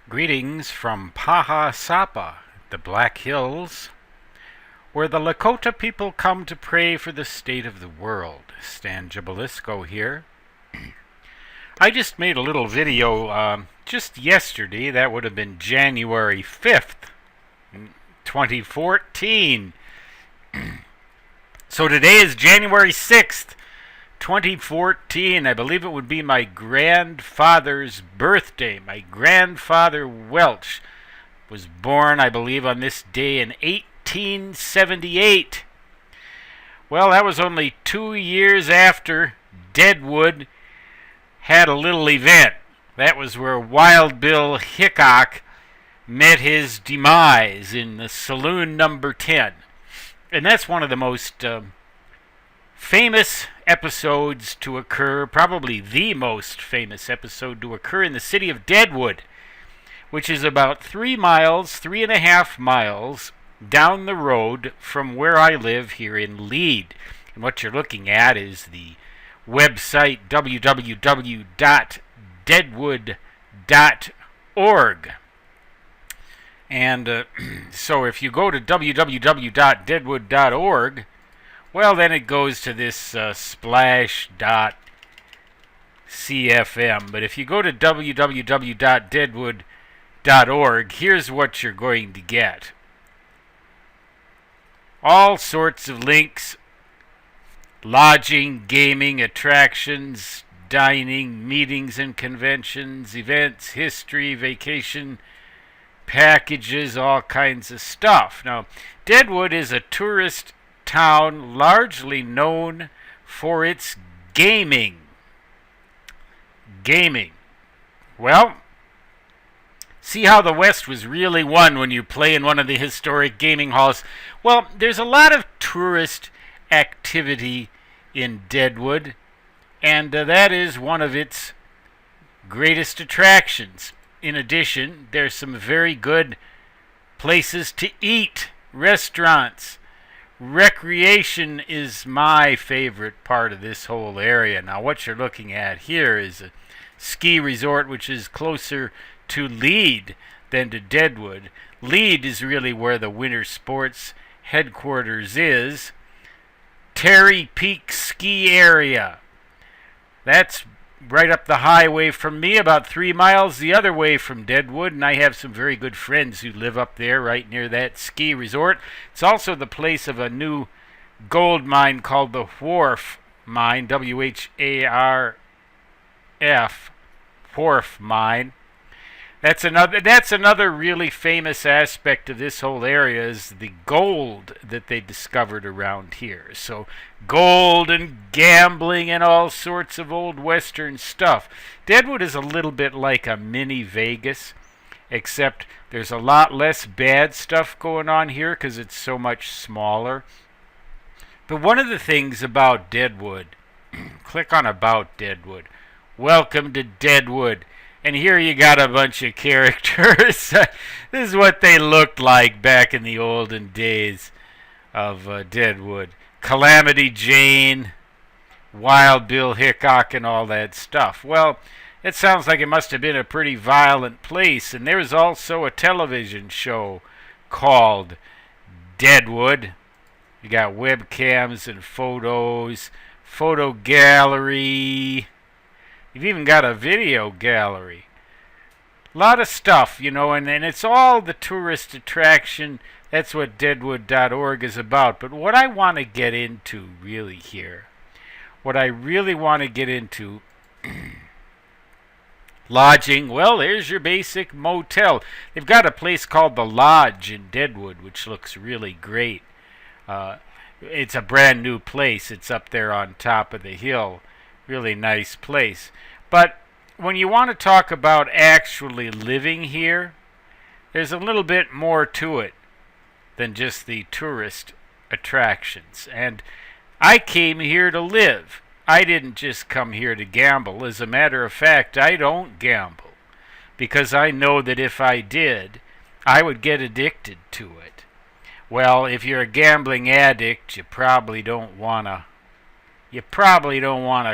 Greetings from Paha Sapa, the Black Hills, where the Dakota people come to pray for the state of the world. Stan Jabalisco here. I just made a little video just yesterday. That would have been January 5th, 2014. So today is January 6th, 2014. I believe it would be my grandfather's birthday. My grandfather Welch was born, I believe, on this day in 1878. Well, that was only 2 years after Deadwood had a little event. That was where Wild Bill Hickok met his demise in the Saloon Number 10. And that's one of the most famous episodes to occur, probably the most famous episode to occur in the city of Deadwood, which is about 3.5 miles down the road from where I live here in Lead. And what you're looking at is the website www.deadwood.org. And so if you go to www.deadwood.org, well, then it goes to this splash.cfm. But if you go to www.deadwood.org, here's what you're going to get. All sorts of links: lodging, gaming, attractions, dining, meetings and conventions, events, history, vacation packages, all kinds of stuff. Now, Deadwood is a tourist town largely known for its gaming. Well, see how the West was really won when you play in one of the historic gaming halls? Well, there's a lot of tourist activity in Deadwood, and that is one of its greatest attractions. In addition, there's some very good places to eat, restaurants. Recreation is my favorite part of this whole area. Now, what you're looking at here is a ski resort which is closer to Lead than to Deadwood. Lead is really where the winter sports headquarters is. Terry Peak Ski Area. That's right up the highway from me, about 3 miles the other way from Deadwood, and I have some very good friends who live up there right near that ski resort. It's also the place of a new gold mine called the Wharf Mine, W-H-A-R-F, Wharf Mine. That's another really famous aspect of this whole area, is the gold that they discovered around here. So gold and gambling and all sorts of old Western stuff. Deadwood is a little bit like a mini Vegas, except there's a lot less bad stuff going on here because it's so much smaller. But one of the things about Deadwood, click on About Deadwood. Welcome to Deadwood. And here you got a bunch of characters. This is what they looked like back in the olden days of Deadwood. Calamity Jane, Wild Bill Hickok, and all that stuff. Well, it sounds like it must have been a pretty violent place. And there was also a television show called Deadwood. You got webcams and photos, photo gallery. You've even got a video gallery. A lot of stuff, you know, and it's all the tourist attraction. That's what Deadwood.org is about. But what I want to get into really here, what I really want to get into, lodging. Well, there's your basic motel. They've got a place called The Lodge in Deadwood, which looks really great. It's a brand new place. It's up there on top of the hill. Really nice place. But when you want to talk about actually living here, there's a little bit more to it than just the tourist attractions. And I came here to live. I didn't just come here to gamble. As a matter of fact, I don't gamble, because I know that if I did, I would get addicted to it. Well, if you're a gambling addict, you probably don't want to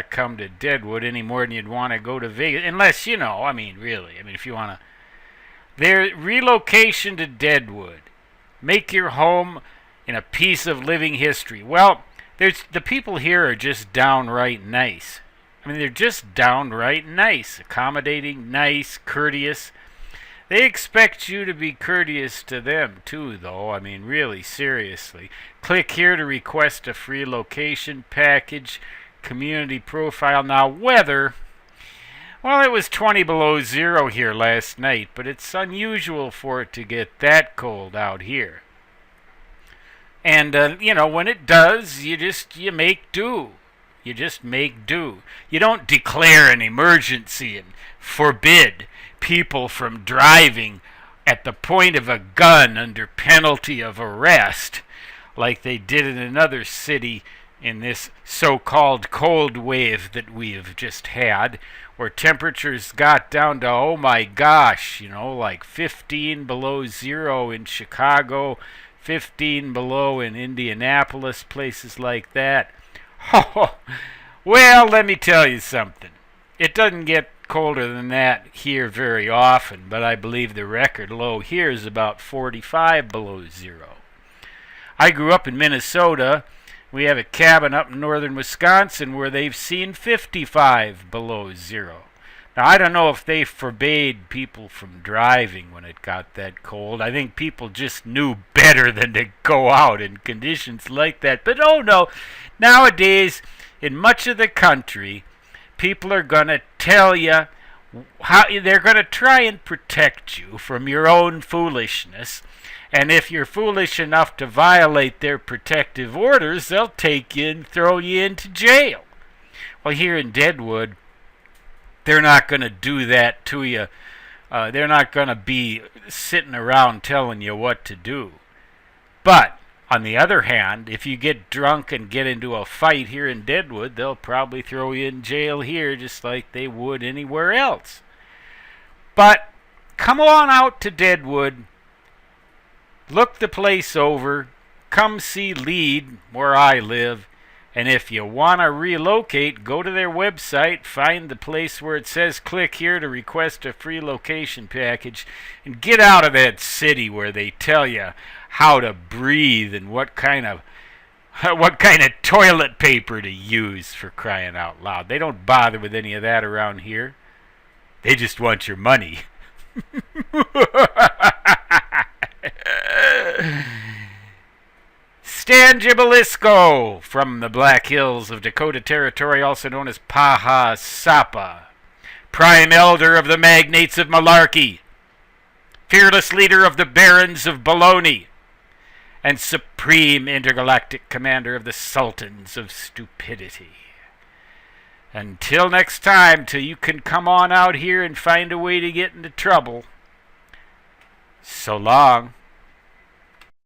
come to Deadwood any more than you'd want to go to Vegas. Unless, really, if you want to Their relocation to Deadwood. Make your home in a piece of living history. Well, the people here are just downright nice. I mean, they're just downright nice, accommodating, nice, courteous. They expect you to be courteous to them, too, though. I mean, really, seriously. Click here to request a free location package, community profile. Now, weather. Well, it was 20 below zero here last night, but it's unusual for it to get that cold out here. And, when it does, you make do. You just make do. You don't declare an emergency and forbid people from driving at the point of a gun under penalty of arrest like they did in another city in this so-called cold wave that we have just had, where temperatures got down to, oh my gosh, like 15 below zero in Chicago, 15 below in Indianapolis, places like that. Oh, well, let me tell you something. It doesn't get colder than that here very often, but I believe the record low here is about 45 below zero. I grew up in Minnesota. We have a cabin up in northern Wisconsin where they've seen 55 below zero. Now, I don't know if they forbade people from driving when it got that cold. I think people just knew better than to go out in conditions like that. But oh no, nowadays, in much of the country, people are going to tell you how they're going to try and protect you from your own foolishness. And if you're foolish enough to violate their protective orders, they'll take you and throw you into jail. Well, here in Deadwood, they're not going to do that to you. They're not going to be sitting around telling you what to do. But, on the other hand, if you get drunk and get into a fight here in Deadwood, they'll probably throw you in jail here just like they would anywhere else. But, come on out to Deadwood. Look the place over. Come see Lead, where I live. And if you want to relocate, go to their website, find the place where it says click here to request a free location package, and get out of that city where they tell you how to breathe and what kind of toilet paper to use, for crying out loud. They don't bother with any of that around here. They just want your money. Stan Gibelisco from the Black Hills of Dakota Territory, also known as Paha Sapa, prime elder of the magnates of Malarkey, fearless leader of the barons of Baloney, and supreme intergalactic commander of the sultans of stupidity. Until next time, till you can come on out here and find a way to get into trouble, so long.